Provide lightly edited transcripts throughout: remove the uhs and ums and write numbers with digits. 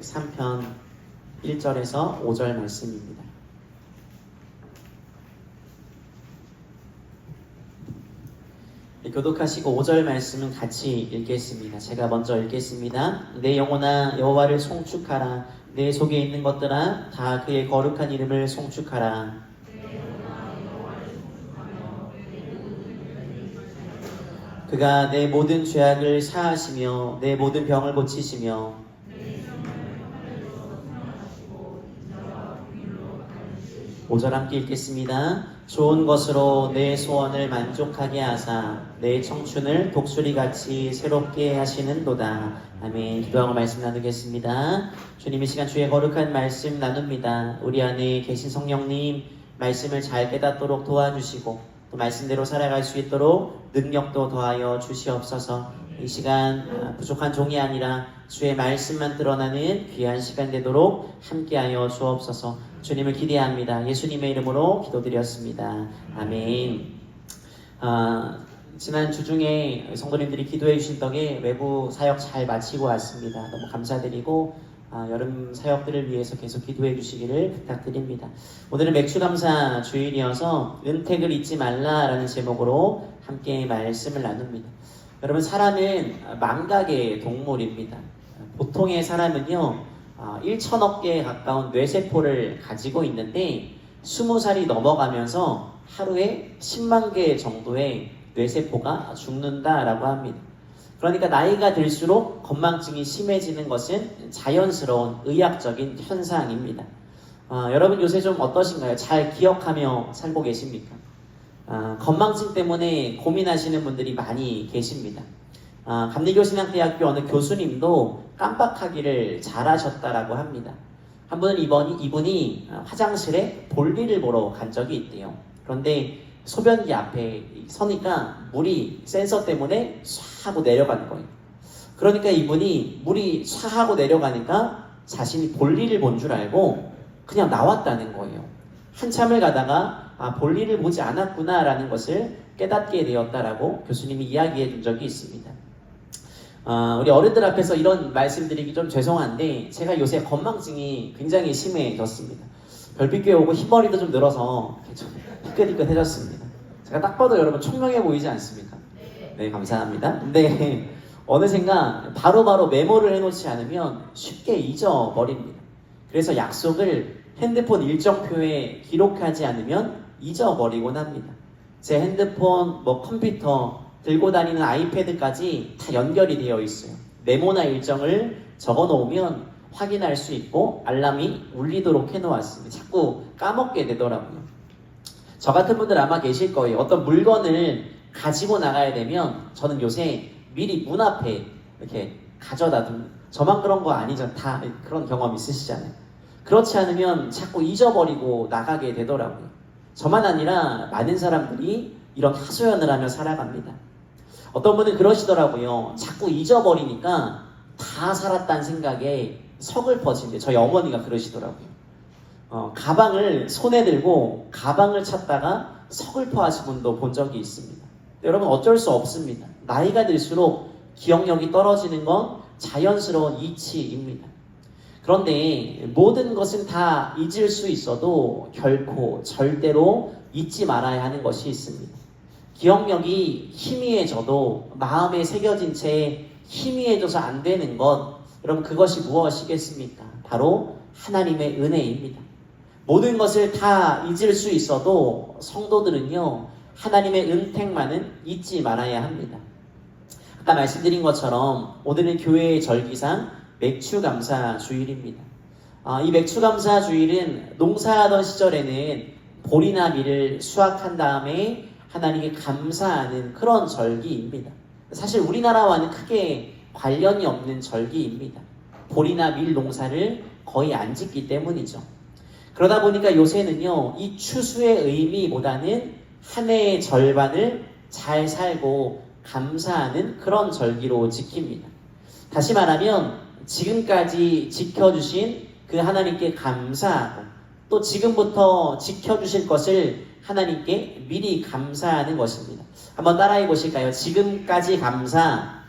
103편 1절에서 5절 말씀입니다. 교독하시고 5절 말씀은 같이 읽겠습니다. 제가 먼저 읽겠습니다. 내 영혼아 여호와를 송축하라. 내 속에 있는 것들아 다 그의 거룩한 이름을 송축하라. 그가 내 모든 죄악을 사하시며 내 모든 병을 고치시며 오절 함께 읽겠습니다. 좋은 것으로 내 소원을 만족하게 하사 내 청춘을 독수리같이 새롭게 하시는도다. 아멘. 기도하고 말씀 나누겠습니다. 주님, 이 시간 주의 거룩한 말씀 나눕니다. 우리 안에 계신 성령님 말씀을 잘 깨닫도록 도와주시고 또 말씀대로 살아갈 수 있도록 능력도 더하여 주시옵소서. 이 시간 부족한 종이 아니라 주의 말씀만 드러나는 귀한 시간 되도록 함께하여 주옵소서. 주님을 기대합니다. 예수님의 이름으로 기도드렸습니다. 아멘. 지난 주 중에 성도님들이 기도해 주신 덕에 외부 사역 잘 마치고 왔습니다. 너무 감사드리고 여름 사역들을 위해서 계속 기도해 주시기를 부탁드립니다. 오늘은 맥주감사 주일이어서 은택을 잊지 말라라는 제목으로 함께 말씀을 나눕니다. 여러분, 사람은 망각의 동물입니다. 보통의 사람은요 1천억 개에 가까운 뇌세포를 가지고 있는데 20살이 넘어가면서 하루에 10만 개 정도의 뇌세포가 죽는다라고 합니다. 그러니까 나이가 들수록 건망증이 심해지는 것은 자연스러운 의학적인 현상입니다. 여러분 요새 좀 어떠신가요? 잘 기억하며 살고 계십니까? 건망증 때문에 고민하시는 분들이 많이 계십니다. 감리교신학대학교 어느 교수님도 깜빡하기를 잘하셨다라고 합니다. 한 번은 이분이 화장실에 볼일을 보러 간 적이 있대요. 그런데 소변기 앞에 서니까 물이 센서 때문에 촤 하고 내려가는 거예요. 그러니까 이분이 물이 촤 하고 내려가니까 자신이 볼일을 본 줄 알고 그냥 나왔다는 거예요. 한참을 가다가 볼일을 보지 않았구나 라는 것을 깨닫게 되었다라고 교수님이 이야기해 준 적이 있습니다. 우리 어른들 앞에서 이런 말씀드리기 좀 죄송한데 제가 요새 건망증이 굉장히 심해졌습니다. 별빛교회 오고 흰머리도 좀 늘어서 좀 희끗희끗해졌습니다. 제가 딱 봐도 여러분 총명해 보이지 않습니까? 네, 감사합니다. 근데 어느샌가 바로바로 메모를 해놓지 않으면 쉽게 잊어버립니다. 그래서 약속을 핸드폰 일정표에 기록하지 않으면 잊어버리곤 합니다. 제 핸드폰, 컴퓨터, 들고 다니는 아이패드까지 다 연결이 되어 있어요. 메모나 일정을 적어 놓으면 확인할 수 있고 알람이 울리도록 해놓았습니다. 자꾸 까먹게 되더라고요. 저 같은 분들 아마 계실 거예요. 어떤 물건을 가지고 나가야 되면 저는 요새 미리 문 앞에 이렇게 가져다 둔, 저만 그런 거 아니죠. 다 그런 경험 있으시잖아요. 그렇지 않으면 자꾸 잊어버리고 나가게 되더라고요. 저만 아니라 많은 사람들이 이런 하소연을 하며 살아갑니다. 어떤 분은 그러시더라고요. 자꾸 잊어버리니까 다 살았다는 생각에 서글퍼진대. 저희 어머니가 그러시더라고요. 가방을 손에 들고 가방을 찾다가 서글퍼 하신 분도 본 적이 있습니다. 여러분 어쩔 수 없습니다. 나이가 들수록 기억력이 떨어지는 건 자연스러운 이치입니다. 그런데 모든 것은 다 잊을 수 있어도 결코 절대로 잊지 말아야 하는 것이 있습니다. 기억력이 희미해져도 마음에 새겨진 채 희미해져서 안 되는 것, 여러분 그것이 무엇이겠습니까? 바로 하나님의 은혜입니다. 모든 것을 다 잊을 수 있어도 성도들은요 하나님의 은택만은 잊지 말아야 합니다. 아까 말씀드린 것처럼 오늘은 교회의 절기상 맥추감사 주일입니다. 이 맥추감사 주일은 농사하던 시절에는 보리나 밀을 수확한 다음에 하나님께 감사하는 그런 절기입니다. 사실 우리나라와는 크게 관련이 없는 절기입니다. 보리나 밀 농사를 거의 안 짓기 때문이죠. 그러다 보니까 요새는요 이 추수의 의미보다는 한 해의 절반을 잘 살고 감사하는 그런 절기로 지킵니다. 다시 말하면 지금까지 지켜주신 그 하나님께 감사하고 또 지금부터 지켜주실 것을 하나님께 미리 감사하는 것입니다. 한번 따라해 보실까요? 지금까지 감사,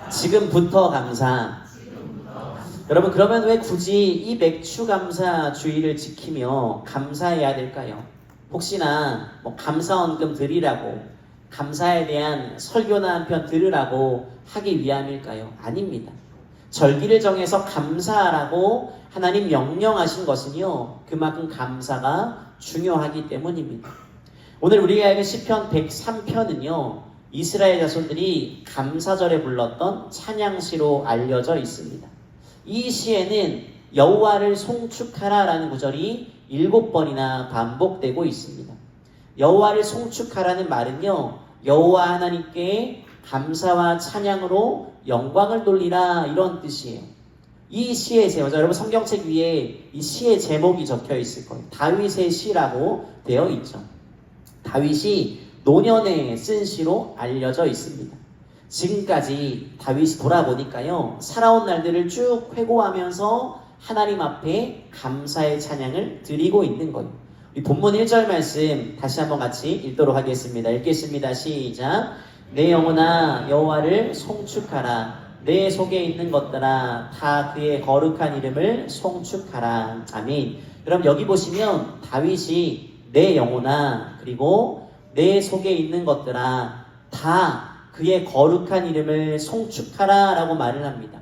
지금부터 감사. 여러분, 그러면 왜 굳이 이 맥추 감사 주의를 지키며 감사해야 될까요? 혹시나 뭐 감사원금 드리라고, 감사에 대한 설교나 한 편 들으라고 하기 위함일까요? 아닙니다. 절기를 정해서 감사하라고 하나님 명령하신 것은요, 그만큼 감사가 중요하기 때문입니다. 오늘 우리가 읽은 시편 103편은요, 이스라엘 자손들이 감사절에 불렀던 찬양시로 알려져 있습니다. 이 시에는 여호와를 송축하라라는 구절이 7번이나 반복되고 있습니다. 여호와를 송축하라는 말은요, 여호와 하나님께 감사와 찬양으로 영광을 돌리라, 이런 뜻이에요. 이 시의 제목, 여러분 성경책 위에 이 시의 제목이 적혀 있을 거예요. 다윗의 시라고 되어 있죠. 다윗이 노년에 쓴 시로 알려져 있습니다. 지금까지 다윗이 돌아보니까요, 살아온 날들을 쭉 회고하면서 하나님 앞에 감사의 찬양을 드리고 있는 거예요. 우리 본문 1절 말씀 다시 한번 같이 읽도록 하겠습니다. 읽겠습니다. 시작. 내 영혼아 여호와를 송축하라. 내 속에 있는 것들아 다 그의 거룩한 이름을 송축하라. 아멘. 그럼 여기 보시면 다윗이 내 영혼아, 그리고 내 속에 있는 것들아 다 그의 거룩한 이름을 송축하라 라고 말을 합니다.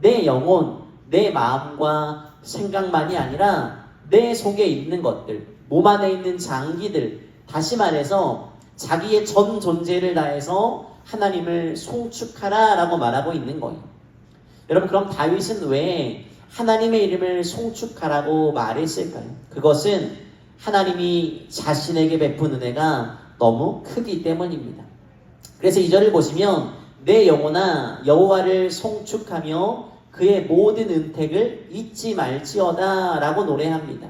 내 영혼, 내 마음과 생각만이 아니라 내 속에 있는 것들, 몸 안에 있는 장기들, 다시 말해서 자기의 전 존재를 다해서 하나님을 송축하라 라고 말하고 있는 거예요. 여러분, 그럼 다윗은 왜 하나님의 이름을 송축하라고 말했을까요? 그것은 하나님이 자신에게 베푼 은혜가 너무 크기 때문입니다. 그래서 2절을 보시면 내 영혼아 여호와를 송축하며 그의 모든 은택을 잊지 말지어다 라고 노래합니다.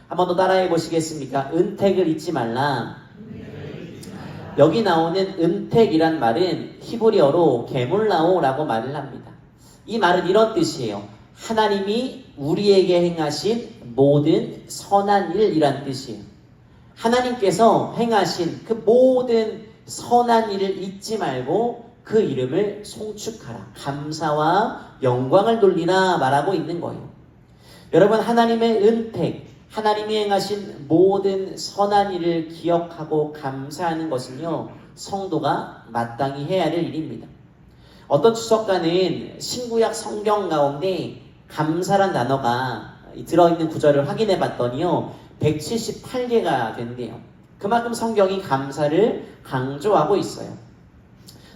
한 번 더 따라해 보시겠습니까? 은택을 잊지 말라. 여기 나오는 은택이란 말은 히브리어로 게물라오라고 말을 합니다. 이 말은 이런 뜻이에요. 하나님이 우리에게 행하신 모든 선한 일이란 뜻이에요. 하나님께서 행하신 그 모든 선한 일을 잊지 말고 그 이름을 송축하라. 감사와 영광을 돌리라 말하고 있는 거예요. 여러분, 하나님의 은택, 하나님이 행하신 모든 선한 일을 기억하고 감사하는 것은요, 성도가 마땅히 해야 될 일입니다. 어떤 주석가는 신구약 성경 가운데 감사란 단어가 들어있는 구절을 확인해 봤더니요, 178개가 된대요. 그만큼 성경이 감사를 강조하고 있어요.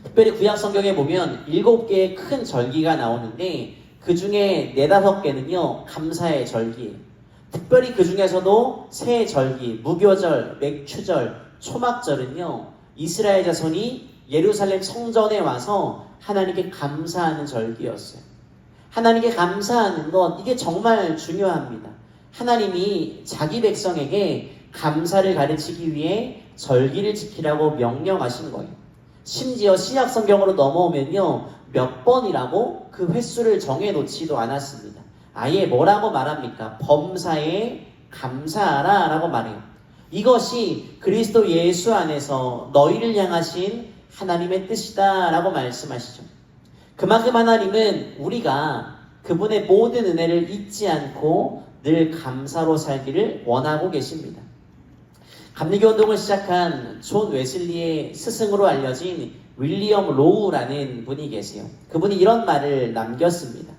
특별히 구약 성경에 보면 7개의 큰 절기가 나오는데 그 중에 4-5개는요 감사의 절기예요. 특별히 그 중에서도 새 절기, 무교절, 맥추절, 초막절은요 이스라엘 자손이 예루살렘 성전에 와서 하나님께 감사하는 절기였어요. 하나님께 감사하는 것, 이게 정말 중요합니다. 하나님이 자기 백성에게 감사를 가르치기 위해 절기를 지키라고 명령하신 거예요. 심지어 신약 성경으로 넘어오면요 몇 번이라고 그 횟수를 정해놓지도 않았습니다. 아예 뭐라고 말합니까? 범사에 감사하라 라고 말해요. 이것이 그리스도 예수 안에서 너희를 향하신 하나님의 뜻이다 라고 말씀하시죠. 그만큼 하나님은 우리가 그분의 모든 은혜를 잊지 않고 늘 감사로 살기를 원하고 계십니다. 감리교 운동을 시작한 존 웨슬리의 스승으로 알려진 윌리엄 로우라는 분이 계세요. 그분이 이런 말을 남겼습니다.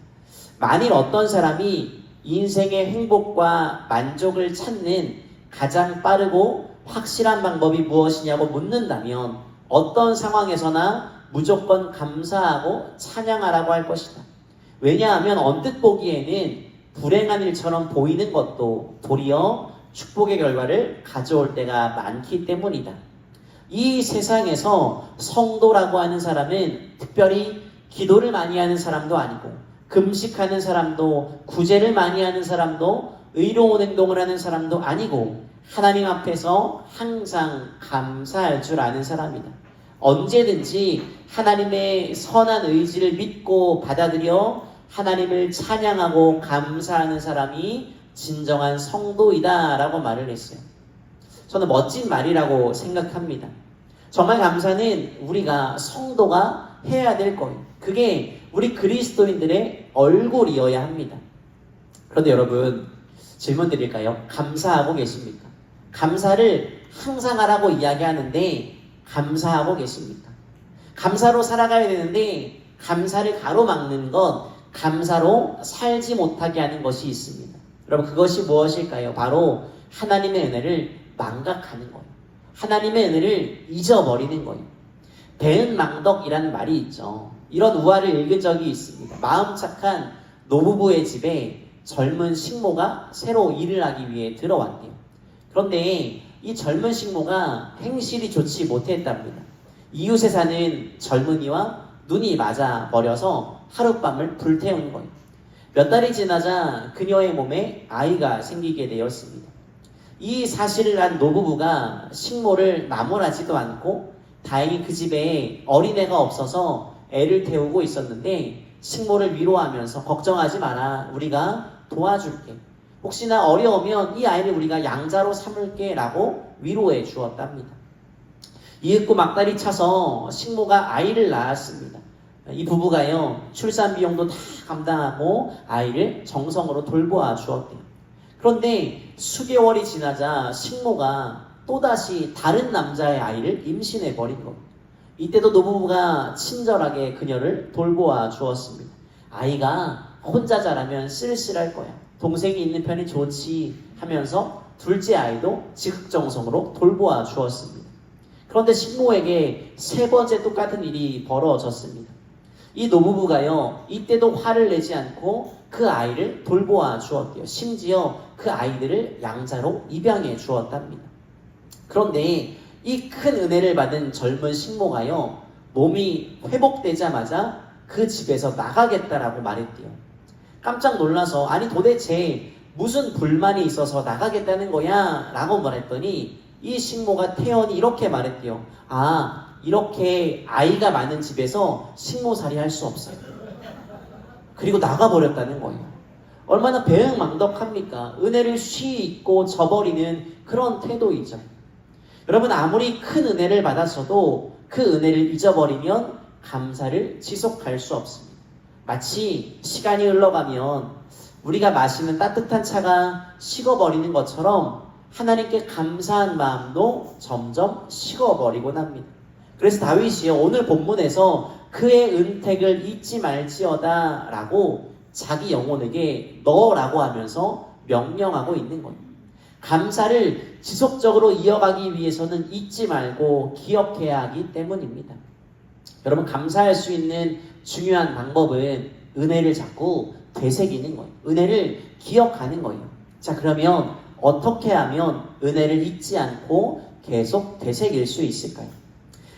만일 어떤 사람이 인생의 행복과 만족을 찾는 가장 빠르고 확실한 방법이 무엇이냐고 묻는다면 어떤 상황에서나 무조건 감사하고 찬양하라고 할 것이다. 왜냐하면 언뜻 보기에는 불행한 일처럼 보이는 것도 도리어 축복의 결과를 가져올 때가 많기 때문이다. 이 세상에서 성도라고 하는 사람은 특별히 기도를 많이 하는 사람도 아니고 금식하는 사람도 구제를 많이 하는 사람도 의로운 행동을 하는 사람도 아니고 하나님 앞에서 항상 감사할 줄 아는 사람이다. 언제든지 하나님의 선한 의지를 믿고 받아들여 하나님을 찬양하고 감사하는 사람이 진정한 성도이다 라고 말을 했어요. 저는 멋진 말이라고 생각합니다. 정말 감사는 우리가 성도가 해야 될 거예요. 그게 우리 그리스도인들의 얼굴이어야 합니다. 그런데 여러분, 질문 드릴까요? 감사하고 계십니까? 감사를 항상 하라고 이야기하는데 감사하고 계십니까? 감사로 살아가야 되는데 감사를 가로막는 것, 감사로 살지 못하게 하는 것이 있습니다. 여러분, 그것이 무엇일까요? 바로 하나님의 은혜를 망각하는 거예요. 하나님의 은혜를 잊어버리는 거예요. 배은망덕이라는 말이 있죠. 이런 우화를 읽은 적이 있습니다. 마음 착한 노부부의 집에 젊은 식모가 새로 일을 하기 위해 들어왔대요. 그런데 이 젊은 식모가 행실이 좋지 못했답니다. 이웃에 사는 젊은이와 눈이 맞아 버려서 하룻밤을 불태운 거예요. 몇 달이 지나자 그녀의 몸에 아이가 생기게 되었습니다. 이 사실을 안 노부부가 식모를 나무라지도 않고 다행히 그 집에 어린애가 없어서 애를 태우고 있었는데 식모를 위로하면서 걱정하지 마라, 우리가 도와줄게. 혹시나 어려우면 이 아이를 우리가 양자로 삼을게 라고 위로해 주었답니다. 이윽고 막달이 차서 식모가 아이를 낳았습니다. 이 부부가요, 출산 비용도 다 감당하고 아이를 정성으로 돌보아 주었대요. 그런데 수개월이 지나자 식모가 또다시 다른 남자의 아이를 임신해 버린 겁니다. 이때도 노부부가 친절하게 그녀를 돌보아 주었습니다. 아이가 혼자 자라면 쓸쓸할 거야, 동생이 있는 편이 좋지 하면서 둘째 아이도 지극정성으로 돌보아 주었습니다. 그런데 식모에게 세 번째 똑같은 일이 벌어졌습니다. 이 노부부가요, 이때도 화를 내지 않고 그 아이를 돌보아 주었대요. 심지어 그 아이들을 양자로 입양해 주었답니다. 그런데 이 큰 은혜를 받은 젊은 식모가요, 몸이 회복되자마자 그 집에서 나가겠다라고 말했대요. 깜짝 놀라서 아니 도대체 무슨 불만이 있어서 나가겠다는 거야? 라고 말했더니 이 식모가 태연히 이렇게 말했대요. 아, 이렇게 아이가 많은 집에서 식모살이 할 수 없어요. 그리고 나가버렸다는 거예요. 얼마나 배은망덕합니까? 은혜를 쉬 잊고 저버리는 그런 태도이죠. 여러분, 아무리 큰 은혜를 받았어도 그 은혜를 잊어버리면 감사를 지속할 수 없습니다. 마치 시간이 흘러가면 우리가 마시는 따뜻한 차가 식어버리는 것처럼 하나님께 감사한 마음도 점점 식어버리곤 합니다. 그래서 다윗이요, 오늘 본문에서 그의 은택을 잊지 말지어다 라고 자기 영혼에게 너라고 하면서 명령하고 있는 거예요. 감사를 지속적으로 이어가기 위해서는 잊지 말고 기억해야 하기 때문입니다. 여러분, 감사할 수 있는 중요한 방법은 은혜를 자꾸 되새기는 거예요. 은혜를 기억하는 거예요. 자, 그러면 어떻게 하면 은혜를 잊지 않고 계속 되새길 수 있을까요?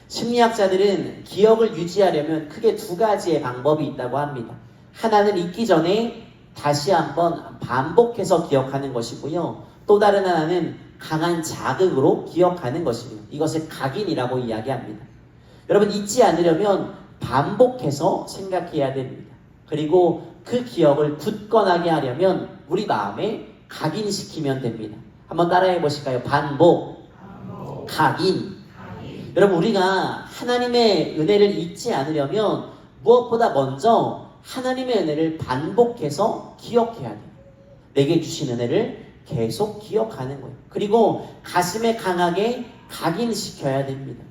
심리학자들은 기억을 유지하려면 크게 두 가지의 방법이 있다고 합니다. 하나는 잊기 전에 다시 한번 반복해서 기억하는 것이고요. 또 다른 하나는 강한 자극으로 기억하는 것입니다. 이것을 각인이라고 이야기합니다. 여러분, 잊지 않으려면 반복해서 생각해야 됩니다. 그리고 그 기억을 굳건하게 하려면 우리 마음에 각인시키면 됩니다. 한번 따라해 보실까요? 반복, 각인. 여러분, 우리가 하나님의 은혜를 잊지 않으려면 무엇보다 먼저 하나님의 은혜를 반복해서 기억해야 돼요. 내게 주신 은혜를 계속 기억하는 거예요. 그리고 가슴에 강하게 각인시켜야 됩니다.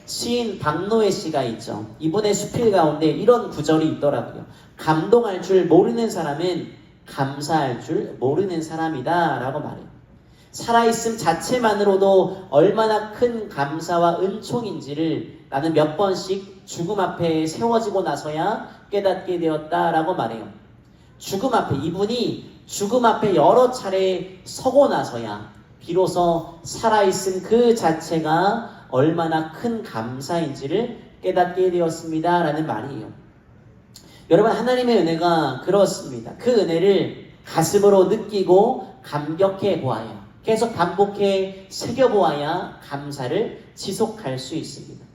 시인 박노해 씨가 있죠. 이분의 수필 가운데 이런 구절이 있더라고요. 감동할 줄 모르는 사람은 감사할 줄 모르는 사람이다 라고 말해요. 살아있음 자체만으로도 얼마나 큰 감사와 은총인지를 나는 몇 번씩 죽음 앞에 세워지고 나서야 깨닫게 되었다라고 말해요. 죽음 앞에, 이분이 죽음 앞에 여러 차례 서고 나서야 비로소 살아있음 그 자체가 얼마나 큰 감사인지를 깨닫게 되었습니다 라는 말이에요. 여러분, 하나님의 은혜가 그렇습니다. 그 은혜를 가슴으로 느끼고 감격해 보아야, 계속 반복해 새겨보아야 감사를 지속할 수 있습니다.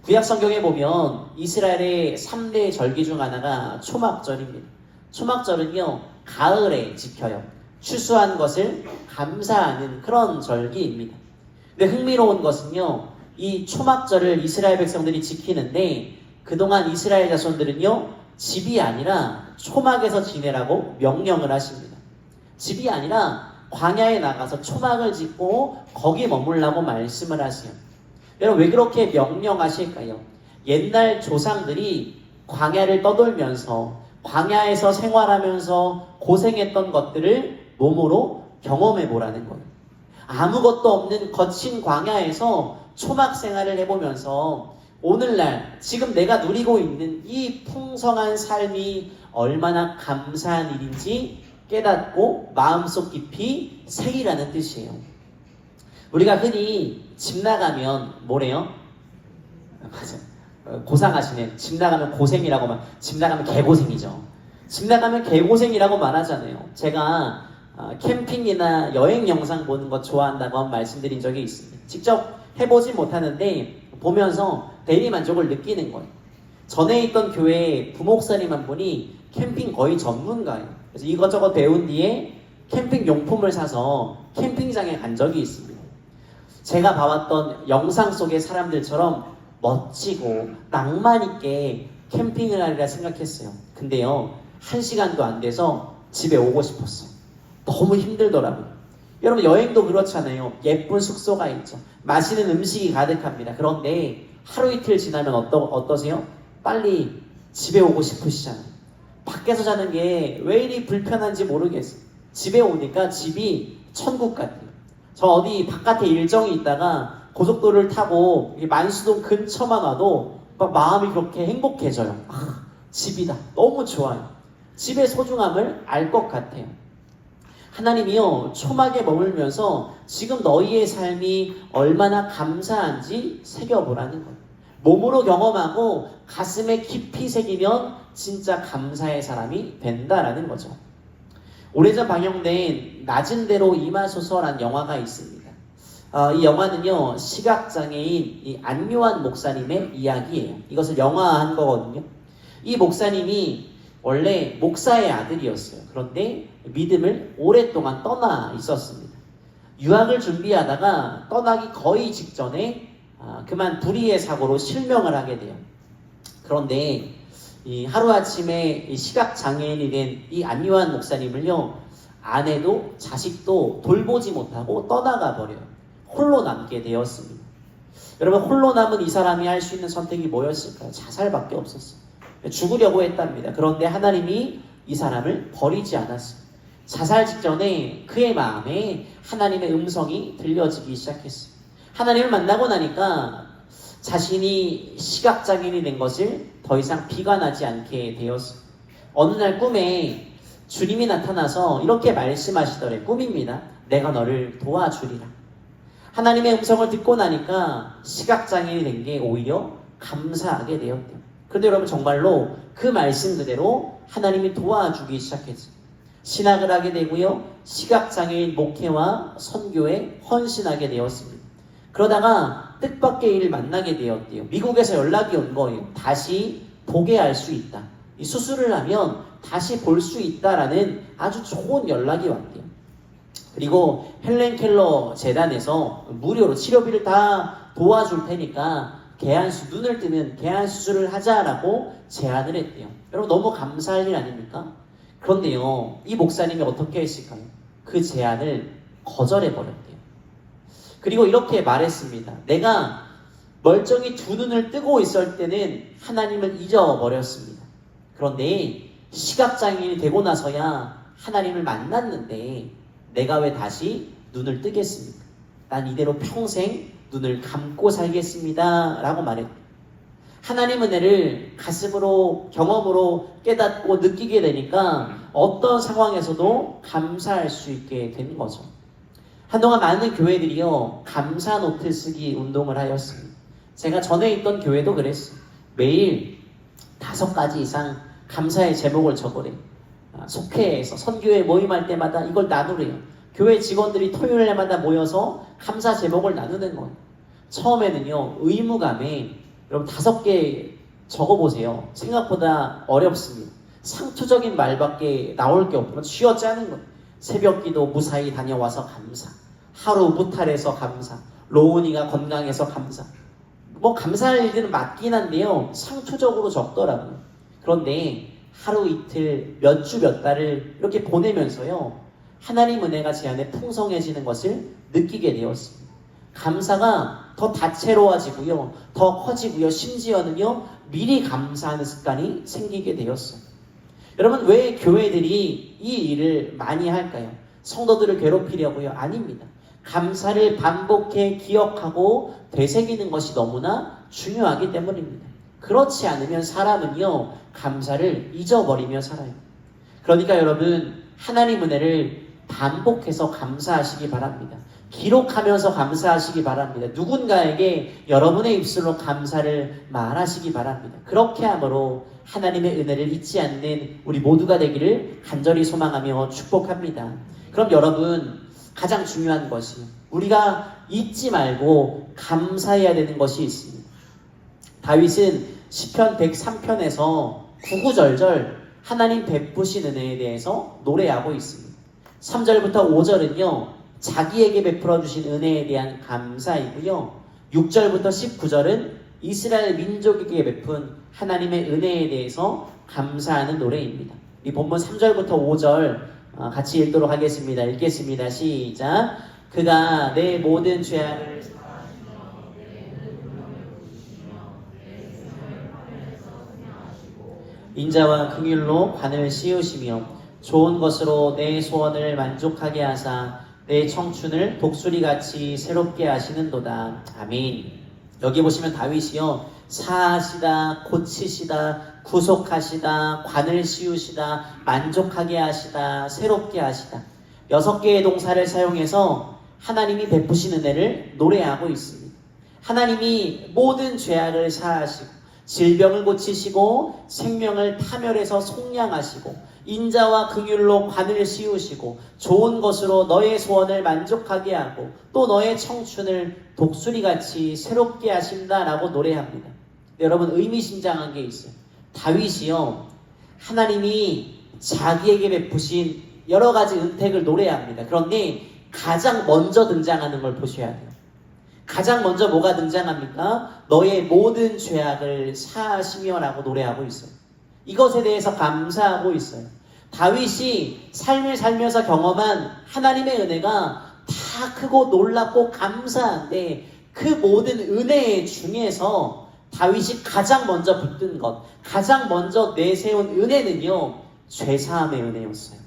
구약 성경에 보면 이스라엘의 3대 절기 중 하나가 초막절입니다. 초막절은요, 가을에 지켜요. 추수한 것을 감사하는 그런 절기입니다. 근데 흥미로운 것은요, 이 초막절을 이스라엘 백성들이 지키는데 그동안 이스라엘 자손들은요, 집이 아니라 초막에서 지내라고 명령을 하십니다. 집이 아니라 광야에 나가서 초막을 짓고 거기 머물라고 말씀을 하세요. 여러분 왜 그렇게 명령하실까요? 옛날 조상들이 광야를 떠돌면서 광야에서 생활하면서 고생했던 것들을 몸으로 경험해 보라는 거예요. 아무것도 없는 거친 광야에서 초막 생활을 해보면서 오늘날 지금 내가 누리고 있는 이 풍성한 삶이 얼마나 감사한 일인지 깨닫고 마음속 깊이 새기라는 뜻이에요. 우리가 흔히 집 나가면 뭐래요? 맞아. 고상하시네. 집 나가면 고생이라고 집 나가면 개고생이죠. 집 나가면 개고생이라고 말하잖아요. 제가 캠핑이나 여행 영상 보는 거 좋아한다고 한 말씀드린 적이 있습니다. 직접 해보지 못하는데 보면서 대리만족을 느끼는 거예요. 전에 있던 교회에 부목사님 한 분이 캠핑 거의 전문가예요. 그래서 이것저것 배운 뒤에 캠핑 용품을 사서 캠핑장에 간 적이 있습니다. 제가 봐왔던 영상 속의 사람들처럼 멋지고 낭만 있게 캠핑을 하리라 생각했어요. 근데요, 1시간도 안 돼서 집에 오고 싶었어요. 너무 힘들더라고요. 여러분 여행도 그렇잖아요. 예쁜 숙소가 있죠. 맛있는 음식이 가득합니다. 그런데 하루 이틀 지나면 어떠세요? 빨리 집에 오고 싶으시잖아요. 밖에서 자는 게 왜 이리 불편한지 모르겠어요. 집에 오니까 집이 천국 같아요. 저 어디 바깥에 일정이 있다가 고속도로를 타고 만수동 근처만 와도 막 마음이 그렇게 행복해져요. 집이다. 너무 좋아요. 집의 소중함을 알 것 같아요. 하나님이요, 초막에 머물면서 지금 너희의 삶이 얼마나 감사한지 새겨보라는 거예요. 몸으로 경험하고 가슴에 깊이 새기면 진짜 감사의 사람이 된다라는 거죠. 오래전 방영된 낮은 대로 임하소서라는 영화가 있습니다. 이 영화는요, 시각장애인 이 안요한 목사님의 이야기예요. 이것을 영화한 거거든요. 이 목사님이 원래 목사의 아들이었어요. 그런데 믿음을 오랫동안 떠나 있었습니다. 유학을 준비하다가 떠나기 거의 직전에 그만 불의의 사고로 실명을 하게 돼요. 그런데 하루아침에 시각장애인이 된 이 안요한 목사님을요, 아내도 자식도 돌보지 못하고 떠나가 버려요. 홀로 남게 되었습니다. 여러분 홀로 남은 이 사람이 할 수 있는 선택이 뭐였을까요? 자살밖에 없었어요. 죽으려고 했답니다. 그런데 하나님이 이 사람을 버리지 않았어요. 자살 직전에 그의 마음에 하나님의 음성이 들려지기 시작했어요. 하나님을 만나고 나니까 자신이 시각장애인이 된 것을 더 이상 비관하지 않게 되었어요. 어느 날 꿈에 주님이 나타나서 이렇게 말씀하시더래. 꿈입니다. 내가 너를 도와주리라. 하나님의 음성을 듣고 나니까 시각장애인이 된 게 오히려 감사하게 되었대요. 그런데 여러분 정말로 그 말씀 그대로 하나님이 도와주기 시작했어요. 신학을 하게 되고요. 시각장애인 목회와 선교에 헌신하게 되었습니다. 그러다가 뜻밖의 일을 만나게 되었대요. 미국에서 연락이 온 거예요. 다시 보게 할 수 있다. 이 수술을 하면 다시 볼 수 있다라는 아주 좋은 연락이 왔대요. 그리고 헬렌 켈러 재단에서 무료로 치료비를 다 도와줄 테니까 눈을 뜨는 개안 수술을 하자라고 제안을 했대요. 여러분 너무 감사할 일 아닙니까? 그런데요, 이 목사님이 어떻게 했을까요? 그 제안을 거절해버렸대요. 그리고 이렇게 말했습니다. 내가 멀쩡히 두 눈을 뜨고 있을 때는 하나님을 잊어버렸습니다. 그런데 시각장애인이 되고 나서야 하나님을 만났는데 내가 왜 다시 눈을 뜨겠습니까? 난 이대로 평생 눈을 감고 살겠습니다 라고 말했대요. 하나님 은혜를 가슴으로 경험으로 깨닫고 느끼게 되니까 어떤 상황에서도 감사할 수 있게 된 거죠. 한동안 많은 교회들이요, 감사 노트 쓰기 운동을 하였습니다. 제가 전에 있던 교회도 그랬어요. 매일 5가지 이상 감사의 제목을 적으래요. 속회에서 선교회 모임할 때마다 이걸 나누래요. 교회 직원들이 토요일마다 모여서 감사 제목을 나누는 거예요. 처음에는요, 의무감에 여러분 5개 적어보세요. 생각보다 어렵습니다. 상투적인 말밖에 나올 게 없고 쥐어짜는 거예요. 새벽기도 무사히 다녀와서 감사, 하루 무탈해서 감사, 로운이가 건강해서 감사. 뭐 감사할 일들은 맞긴 한데요, 상투적으로 적더라고요. 그런데 하루 이틀, 몇 주, 몇 달을 이렇게 보내면서요, 하나님 은혜가 제 안에 풍성해지는 것을 느끼게 되었습니다. 감사가 더 다채로워지고요, 더 커지고요, 심지어는요, 미리 감사하는 습관이 생기게 되었어요. 여러분, 왜 교회들이 이 일을 많이 할까요? 성도들을 괴롭히려고요? 아닙니다. 감사를 반복해 기억하고 되새기는 것이 너무나 중요하기 때문입니다. 그렇지 않으면 사람은요, 감사를 잊어버리며 살아요. 그러니까 여러분, 하나님 은혜를 반복해서 감사하시기 바랍니다. 기록하면서 감사하시기 바랍니다. 누군가에게 여러분의 입술로 감사를 말하시기 바랍니다. 그렇게 함으로 하나님의 은혜를 잊지 않는 우리 모두가 되기를 간절히 소망하며 축복합니다. 그럼 여러분, 가장 중요한 것이 우리가 잊지 말고 감사해야 되는 것이 있습니다. 다윗은 시편 103편에서 구구절절 하나님 베푸신 은혜에 대해서 노래하고 있습니다. 3절부터 5절은요, 자기에게 베풀어 주신 은혜에 대한 감사이고요, 6절부터 19절은 이스라엘 민족에게 베푼 하나님의 은혜에 대해서 감사하는 노래입니다. 이 본문 3절부터 5절 같이 읽도록 하겠습니다. 읽겠습니다. 시작. 그가 내 모든 죄악을 인자와 긍휼로 관을 씌우시며 좋은 것으로 내 소원을 만족하게 하사 내 청춘을 독수리같이 새롭게 하시는도다. 아멘. 여기 보시면 다윗이요, 사하시다, 고치시다, 구속하시다, 관을 씌우시다, 만족하게 하시다, 새롭게 하시다, 6개의 동사를 사용해서 하나님이 베푸신 은혜를 노래하고 있습니다. 하나님이 모든 죄악을 사하시고 질병을 고치시고 생명을 파멸해서 속량하시고 인자와 긍휼로 관을 씌우시고 좋은 것으로 너의 소원을 만족하게 하고 또 너의 청춘을 독수리같이 새롭게 하신다라고 노래합니다. 여러분, 의미심장한 게 있어요. 다윗이요, 하나님이 자기에게 베푸신 여러 가지 은택을 노래합니다. 그런데 가장 먼저 등장하는 걸 보셔야 돼요. 가장 먼저 뭐가 등장합니까? 너의 모든 죄악을 사하시며 라고 노래하고 있어요. 이것에 대해서 감사하고 있어요. 다윗이 삶을 살면서 경험한 하나님의 은혜가 다 크고 놀랍고 감사한데 그 모든 은혜 중에서 다윗이 가장 먼저 붙든 것, 가장 먼저 내세운 은혜는요, 죄사함의 은혜였어요.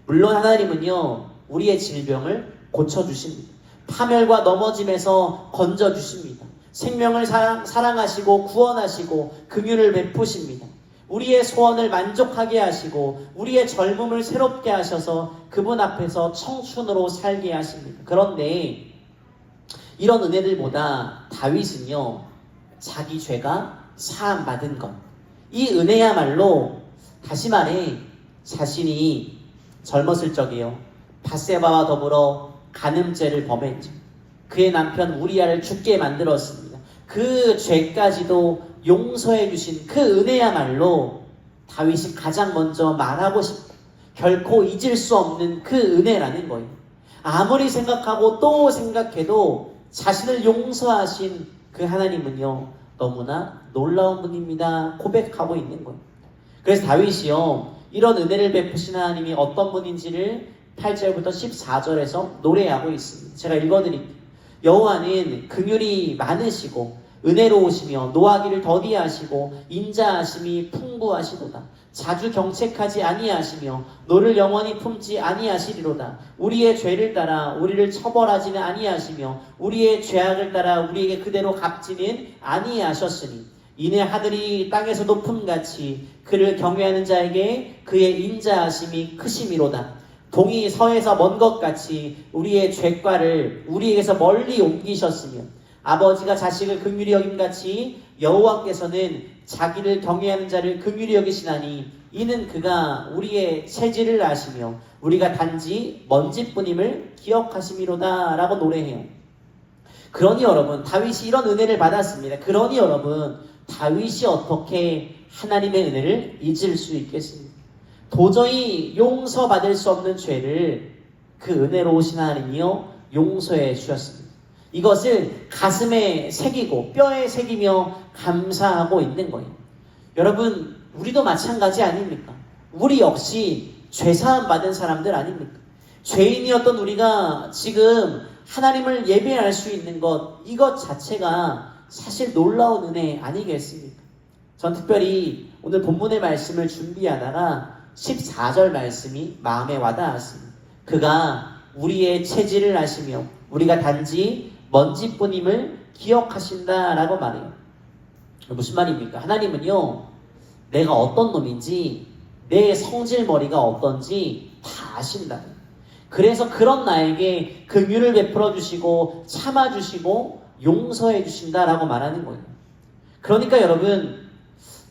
물론 하나님은요, 우리의 질병을 고쳐주십니다. 파멸과 넘어짐에서 건져주십니다. 생명을 사랑하시고 구원하시고 긍휼을 베푸십니다. 우리의 소원을 만족하게 하시고 우리의 젊음을 새롭게 하셔서 그분 앞에서 청춘으로 살게 하십니다. 그런데 이런 은혜들보다 다윗은요, 자기 죄가 사함받은 것, 이 은혜야말로, 다시 말해 자신이 젊었을 적에요, 밧세바와 더불어 간음죄를 범했죠. 그의 남편 우리아를 죽게 만들었습니다. 그 죄까지도 용서해 주신 그 은혜야말로 다윗이 가장 먼저 말하고 싶다, 결코 잊을 수 없는 그 은혜라는 거예요. 아무리 생각하고 또 생각해도 자신을 용서하신 그 하나님은요, 너무나 놀라운 분입니다 고백하고 있는 거예요. 그래서 다윗이요, 이런 은혜를 베푸신 하나님이 어떤 분인지를 8절부터 14절에서 노래하고 있습니다. 제가 읽어드릴게요. 여호와는 긍휼이 많으시고 은혜로우시며 노하기를 더디하시고 인자하심이 풍부하시도다. 자주 경책하지 아니하시며 너를 영원히 품지 아니하시리로다. 우리의 죄를 따라 우리를 처벌하지는 아니하시며 우리의 죄악을 따라 우리에게 그대로 갚지는 아니하셨으니 이내 하늘이 땅에서 높음같이 그를 경외하는 자에게 그의 인자하심이 크심이로다. 동이 서에서 먼 것 같이 우리의 죄과를 우리에게서 멀리 옮기셨으며 아버지가 자식을 긍휼히 여김같이 여호와께서는 자기를 경외하는 자를 긍휼히 여기시나니 이는 그가 우리의 체질을 아시며 우리가 단지 먼지뿐임을 기억하심이로다 라고 노래해요. 그러니 여러분, 다윗이 이런 은혜를 받았습니다. 그러니 여러분, 다윗이 어떻게 하나님의 은혜를 잊을 수 있겠습니까? 도저히 용서받을 수 없는 죄를 그 은혜로우신 하나님이요, 용서해 주셨습니다. 이것을 가슴에 새기고 뼈에 새기며 감사하고 있는 거예요. 여러분, 우리도 마찬가지 아닙니까? 우리 역시 죄사함 받은 사람들 아닙니까? 죄인이었던 우리가 지금 하나님을 예배할 수 있는 것, 이것 자체가 사실 놀라운 은혜 아니겠습니까? 전 특별히 오늘 본문의 말씀을 준비하다가 14절 말씀이 마음에 와닿았습니다. 그가 우리의 체질을 아시며 우리가 단지 먼지뿐임을 기억하신다라고 말해요. 무슨 말입니까? 하나님은요, 내가 어떤 놈인지, 내 성질머리가 어떤지 다 아신다. 그래서 그런 나에게 긍휼을 베풀어 주시고 참아주시고 용서해 주신다라고 말하는 거예요. 그러니까 여러분,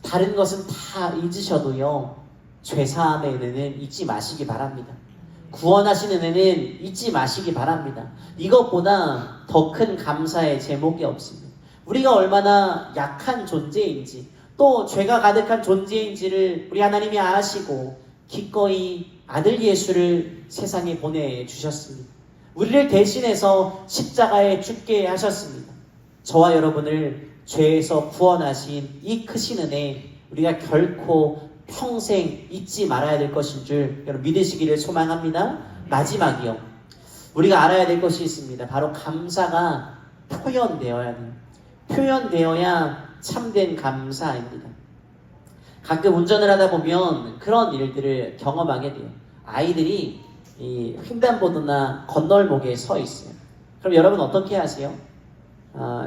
다른 것은 다 잊으셔도요, 죄사함의 은혜는 잊지 마시기 바랍니다. 구원하신 은혜는 잊지 마시기 바랍니다. 이것보다 더 큰 감사의 제목이 없습니다. 우리가 얼마나 약한 존재인지, 또 죄가 가득한 존재인지를 우리 하나님이 아시고 기꺼이 아들 예수를 세상에 보내주셨습니다. 우리를 대신해서 십자가에 죽게 하셨습니다. 저와 여러분을 죄에서 구원하신 이 크신 은혜, 우리가 결코 평생 잊지 말아야 될 것인 줄 여러분 믿으시기를 소망합니다. 마지막이요, 우리가 알아야 될 것이 있습니다. 바로 감사가 표현되어야 돼요. 표현되어야 참된 감사입니다. 가끔 운전을 하다 보면 그런 일들을 경험하게 돼요. 아이들이 이 횡단보도나 건널목에 서 있어요. 그럼 여러분 어떻게 하세요?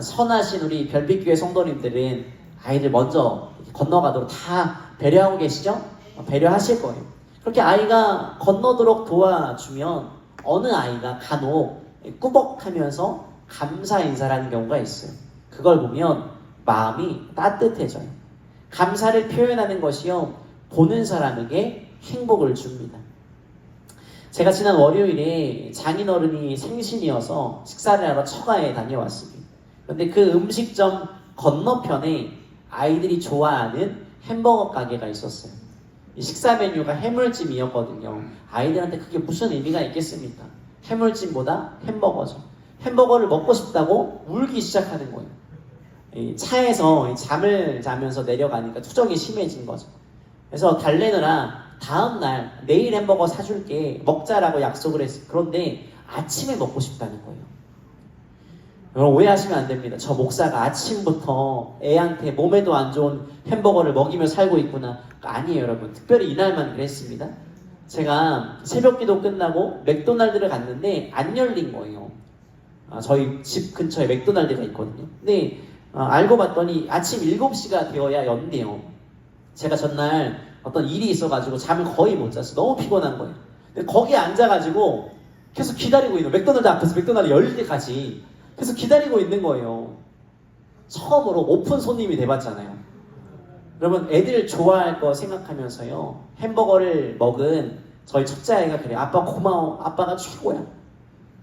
선하신 우리 별빛교회 성도님들은 아이들 먼저 건너가도록 다 배려하고 계시죠? 배려하실 거예요. 그렇게 아이가 건너도록 도와주면 어느 아이가 간혹 꾸벅하면서 감사 인사를 하는 경우가 있어요. 그걸 보면 마음이 따뜻해져요. 감사를 표현하는 것이요, 보는 사람에게 행복을 줍니다. 제가 지난 월요일에 장인어른이 생신이어서 식사를 하러 처가에 다녀왔습니다. 그런데 그 음식점 건너편에 아이들이 좋아하는 햄버거 가게가 있었어요. 이 식사 메뉴가 해물찜이었거든요. 아이들한테 그게 무슨 의미가 있겠습니까? 해물찜보다 햄버거죠. 햄버거를 먹고 싶다고 울기 시작하는 거예요. 차에서 잠을 자면서 내려가니까 투정이 심해진 거죠. 그래서 달래느라 다음날 내일 햄버거 사줄게, 먹자라고 약속을 했어요. 그런데 아침에 먹고 싶다는 거예요. 여러분 오해하시면 안 됩니다. 저 목사가 아침부터 애한테 몸에도 안 좋은 햄버거를 먹이며 살고 있구나. 아니에요 여러분. 특별히 이날만 그랬습니다. 제가 새벽기도 끝나고 맥도날드를 갔는데 안 열린 거예요. 저희 집 근처에 맥도날드가 있거든요. 근데 알고 봤더니 아침 7시가 되어야 연대요. 제가 전날 어떤 일이 있어가지고 잠을 거의 못 잤어요. 너무 피곤한 거예요. 근데 거기에 앉아가지고 계속 기다리고 있는, 맥도날드 앞에서 맥도날드 열릴 때까지 계속 기다리고 있는 거예요. 처음으로 오픈 손님이 돼봤잖아요. 여러분 애들 좋아할 거 생각하면서요, 햄버거를 먹은 저희 첫째 아이가 그래요. 아빠 고마워, 아빠가 최고야.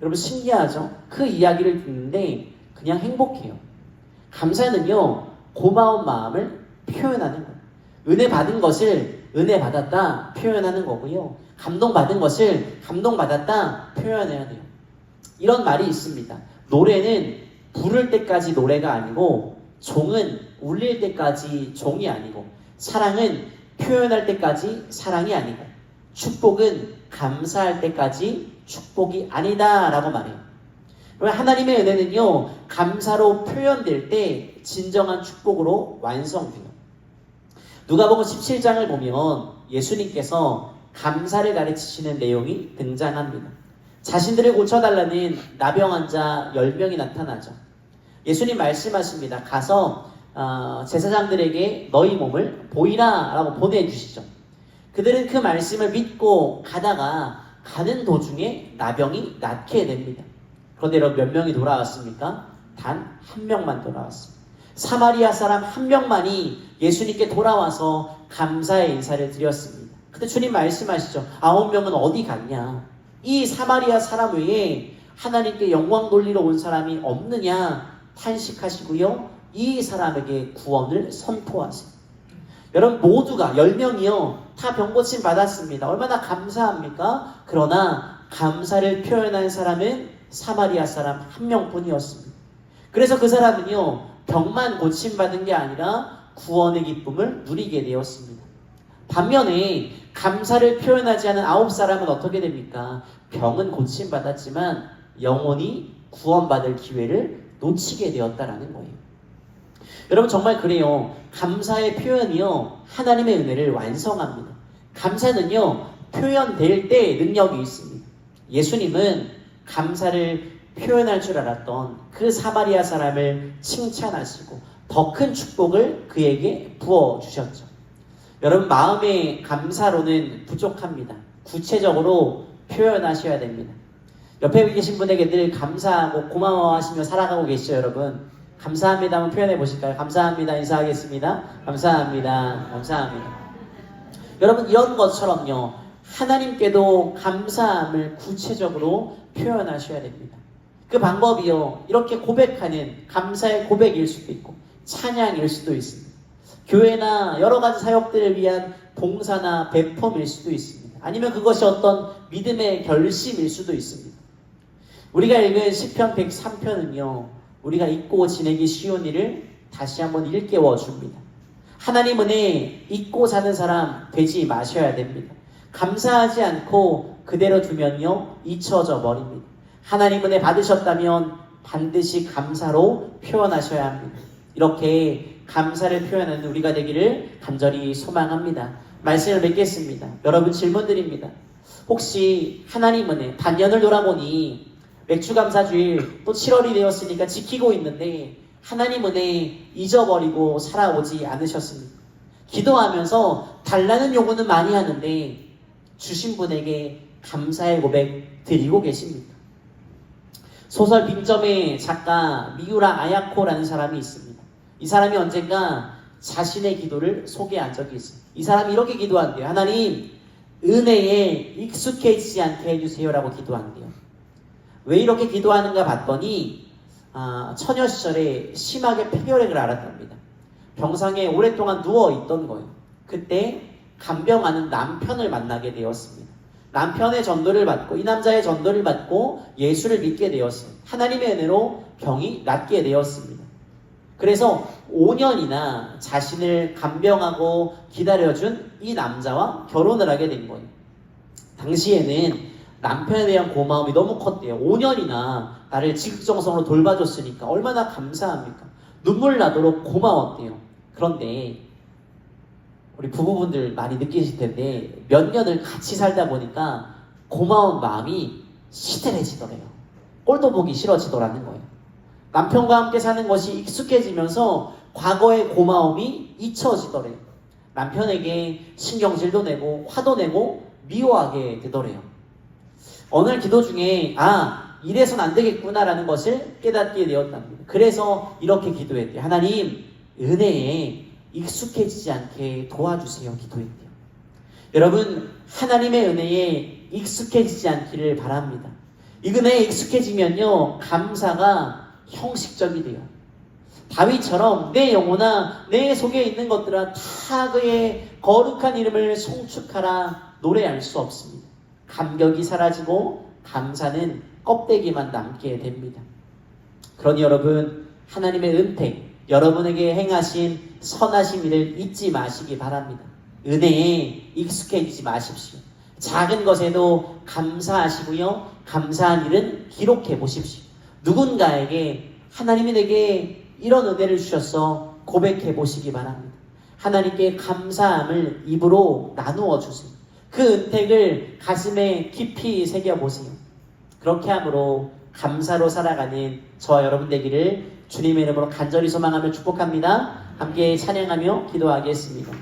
여러분 신기하죠? 그 이야기를 듣는데 그냥 행복해요. 감사는요, 고마운 마음을 표현하는 거예요. 은혜 받은 것을 은혜 받았다 표현하는 거고요, 감동받은 것을 감동받았다 표현해야 돼요. 이런 말이 있습니다. 노래는 부를 때까지 노래가 아니고, 종은 울릴 때까지 종이 아니고, 사랑은 표현할 때까지 사랑이 아니고, 축복은 감사할 때까지 축복이 아니다 라고 말해요. 하나님의 은혜는요, 감사로 표현될 때 진정한 축복으로 완성돼요. 누가복음 17장을 보면 예수님께서 감사를 가르치시는 내용이 등장합니다. 자신들을 고쳐달라는 나병 환자 10명이 나타나죠. 예수님 말씀하십니다. 가서 제사장들에게 너희 몸을 보이라 라고 보내주시죠. 그들은 그 말씀을 믿고 가다가 가는 도중에 나병이 낫게 됩니다. 그런데 여러분 몇 명이 돌아왔습니까? 단 한 명만 돌아왔습니다. 사마리아 사람 한 명만이 예수님께 돌아와서 감사의 인사를 드렸습니다. 근데 주님 말씀하시죠. 9명은 어디 갔냐? 이 사마리아 사람 외에 하나님께 영광 돌리러 온 사람이 없느냐 탄식하시고요, 이 사람에게 구원을 선포하세요. 여러분 모두가 10명이요 다 병고침 받았습니다. 얼마나 감사합니까? 그러나 감사를 표현한 사람은 사마리아 사람 한 명뿐이었습니다. 그래서 그 사람은요 병만 고침받은 게 아니라 구원의 기쁨을 누리게 되었습니다. 반면에 감사를 표현하지 않은 9사람은 어떻게 됩니까? 병은 고침받았지만 영혼이 구원받을 기회를 놓치게 되었다라는 거예요. 여러분 정말 그래요. 감사의 표현이요, 하나님의 은혜를 완성합니다. 감사는요, 표현될 때 능력이 있습니다. 예수님은 감사를 표현할 줄 알았던 그 사마리아 사람을 칭찬하시고 더 큰 축복을 그에게 부어주셨죠. 여러분 마음의 감사로는 부족합니다. 구체적으로 표현하셔야 됩니다. 옆에 계신 분에게 늘 감사하고 고마워하시며 살아가고 계시죠, 여러분? 감사합니다 한번 표현해 보실까요? 감사합니다 인사하겠습니다. 감사합니다. 감사합니다. 여러분 이런 것처럼요, 하나님께도 감사함을 구체적으로 표현하셔야 됩니다. 그 방법이요, 이렇게 고백하는 감사의 고백일 수도 있고 찬양일 수도 있습니다. 교회나 여러 가지 사역들을 위한 봉사나 배품일 수도 있습니다. 아니면 그것이 어떤 믿음의 결심일 수도 있습니다. 우리가 읽은 시편 103편은요, 우리가 잊고 지내기 쉬운 일을 다시 한번 일깨워 줍니다. 하나님 은혜 잊고 사는 사람 되지 마셔야 됩니다. 감사하지 않고 그대로 두면요, 잊혀져 버립니다. 하나님 은혜 받으셨다면 반드시 감사로 표현하셔야 합니다. 이렇게 감사를 표현하는 우리가 되기를 간절히 소망합니다. 말씀을 맺겠습니다. 여러분 질문 드립니다. 혹시 하나님 은혜 반년을 돌아보니 맥주감사주일 또 7월이 되었으니까 지키고 있는데 하나님 은혜 잊어버리고 살아오지 않으셨습니까? 기도하면서 달라는 요구는 많이 하는데 주신 분에게 감사의 고백 드리고 계십니까? 소설 빈점의 작가 미우라 아야코라는 사람이 있습니다. 이 사람이 언젠가 자신의 기도를 소개한 적이 있습니다. 이 사람이 이렇게 기도한대요. 하나님, 은혜에 익숙해지지 않게 해주세요라고 기도한대요. 왜 이렇게 기도하는가 봤더니 처녀 시절에 심하게 폐결핵을 앓았답니다. 병상에 오랫동안 누워있던 거예요. 그때 간병하는 남편을 만나게 되었습니다. 남편의 전도를 받고 이 남자의 전도를 받고 예수를 믿게 되었어요. 하나님의 은혜로 병이 낫게 되었습니다. 그래서 5년이나 자신을 간병하고 기다려준 이 남자와 결혼을 하게 된 거예요. 당시에는 남편에 대한 고마움이 너무 컸대요. 5년이나 나를 지극정성으로 돌봐줬으니까 얼마나 감사합니까? 눈물 나도록 고마웠대요. 그런데 우리 부부분들 많이 느끼실 텐데 몇 년을 같이 살다 보니까 고마운 마음이 시들해지더래요. 꼴도 보기 싫어지더라는 거예요. 남편과 함께 사는 것이 익숙해지면서 과거의 고마움이 잊혀지더래요. 남편에게 신경질도 내고 화도 내고 미워하게 되더래요. 어느 기도 중에 이래선 안 되겠구나라는 것을 깨닫게 되었답니다. 그래서 이렇게 기도했대요. 하나님, 은혜에 익숙해지지 않게 도와주세요. 기도했대요. 여러분, 하나님의 은혜에 익숙해지지 않기를 바랍니다. 이 은혜에 익숙해지면요, 감사가 형식적이 돼요. 다윗처럼 내 영혼아 내 속에 있는 것들아 다 그의 거룩한 이름을 송축하라 노래할 수 없습니다. 감격이 사라지고 감사는 껍데기만 남게 됩니다. 그러니 여러분, 하나님의 은택, 여러분에게 행하신 선하신 일을 잊지 마시기 바랍니다. 은혜에 익숙해지지 마십시오. 작은 것에도 감사하시고요, 감사한 일은 기록해 보십시오. 누군가에게 하나님이 내게 이런 은혜를 주셔서 고백해 보시기 바랍니다. 하나님께 감사함을 입으로 나누어 주세요. 그 은택을 가슴에 깊이 새겨보세요. 그렇게 함으로 감사로 살아가는 저와 여러분 되기를 주님의 이름으로 간절히 소망하며 축복합니다. 함께 찬양하며 기도하겠습니다.